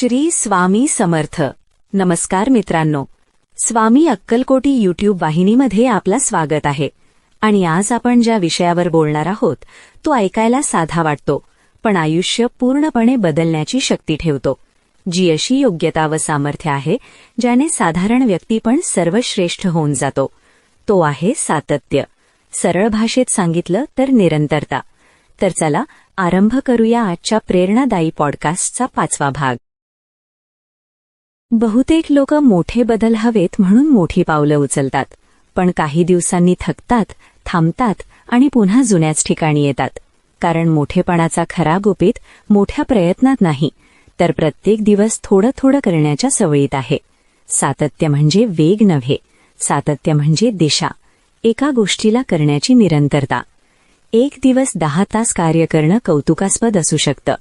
श्री स्वामी समर्थ. नमस्कार मित्रांनो, स्वामी अक्कलकोटी यूट्यूब वाहिनीमध्ये आपलं स्वागत आहे. आणि आज आपण ज्या विषयावर बोलणार आहोत तो ऐकायला साधा वाटतो, पण आयुष्य पूर्णपणे बदलण्याची शक्ती ठेवतो. जी अशी योग्यता व सामर्थ्य आहे ज्याने साधारण व्यक्ती पण सर्वश्रेष्ठ होऊन जातो. तो आहे सातत्य. सरळ भाषेत सांगितलं तर निरंतरता. तर चला आरंभ करूया आजच्या प्रेरणादायी पॉडकास्टचा 5वा भाग. बहुतेक लोक मोठे बदल हवेत म्हणून मोठी पावलं उचलतात, पण काही दिवसांनी थकतात, थांबतात आणि पुन्हा जुन्याच ठिकाणी येतात. कारण मोठेपणाचा खरा गुपित मोठ्या प्रयत्नात नाही, तर प्रत्येक दिवस थोडं थोडं करण्याच्या सवयीत आहे. सातत्य म्हणजे वेग नव्हे, सातत्य म्हणजे दिशा. एका गोष्टीला करण्याची निरंतरता. एक दिवस 10 तास कार्य करणं कौतुकास्पद असू शकतं,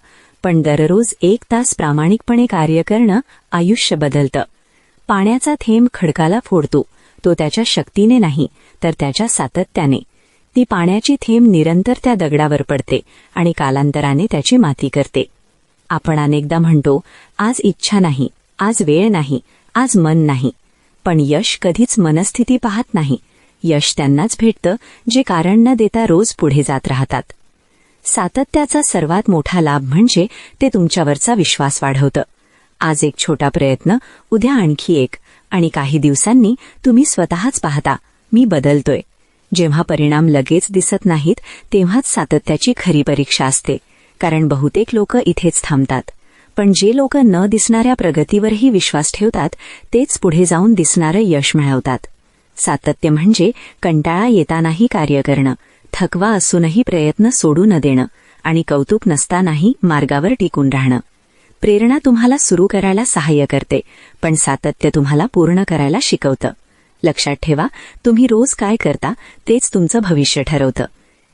पण दररोज 1 तास प्रामाणिकपणे कार्य करणं आयुष्य बदलतं. पाण्याचा थेंब खडकाला फोडतो, तो त्याच्या शक्तीने नाही तर त्याच्या सातत्याने. ती पाण्याची थेंब निरंतर त्या दगडावर पडते आणि कालांतराने त्याची माती करते. आपण अनेकदा म्हणतो, आज इच्छा नाही, आज वेळ नाही, आज मन नाही. पण यश कधीच मनस्थिती पाहत नाही. यश त्यांनाच भेटतं जे कारण न देता रोज पुढे जात राहतात. सातत्याचा सर्वात मोठा लाभ म्हणजे ते तुमच्यावरचा विश्वास वाढवतं. आज एक छोटा प्रयत्न, उद्या आणखी एक, आणि काही दिवसांनी तुम्ही स्वतःच पाहता, मी बदलतोय. जेव्हा परिणाम लगेच दिसत नाहीत तेव्हाच सातत्याची खरी परीक्षा असते. कारण बहुतेक लोक इथेच थांबतात, पण जे लोक न दिसणाऱ्या प्रगतीवरही विश्वास ठेवतात तेच पुढे जाऊन दिसणारं यश मिळवतात. सातत्य म्हणजे कंटाळा येतानाही कार्य करणं, थकवा असूनही प्रयत्न सोडू न देणं आणि कौतुक नसतानाही मार्गावर टिकून राहणं. प्रेरणा तुम्हाला सुरू करायला सहाय्य करते, पण सातत्य तुम्हाला पूर्ण करायला शिकवतं. लक्षात ठेवा, तुम्ही रोज काय करता तेच तुमचं भविष्य ठरवतं.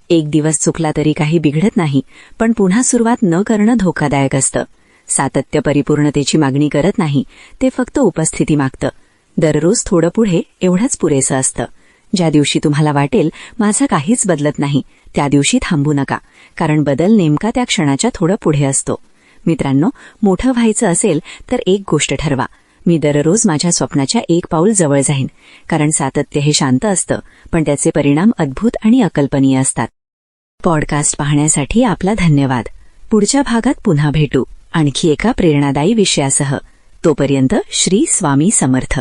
एक दिवस चुकला तरी काही बिघडत नाही, पण पुन्हा सुरुवात न करणं धोकादायक असतं. सातत्य परिपूर्णतेची मागणी करत नाही, ते फक्त उपस्थिती मागतं. दररोज थोडं पुढे एवढंच पुरेसं असतं. ज्या दिवशी तुम्हाला वाटेल माझं काहीच बदलत नाही, त्या दिवशी थांबू नका, कारण बदल नेमका त्या क्षणाच्या थोडं पुढे असतो. मित्रांनो, मोठं व्हायचं असेल तर एक गोष्ट ठरवा, मी दररोज माझ्या स्वप्नाच्या 1 पाऊल जवळ जाईन. कारण सातत्य हे शांत असतं, पण त्याचे परिणाम अद्भुत आणि अकल्पनीय असतात. पॉडकास्ट पाहण्यासाठी आपला धन्यवाद. पुढच्या भागात पुन्हा भेटू आणखी एका प्रेरणादायी विषयासह. तोपर्यंत श्री स्वामी समर्थ.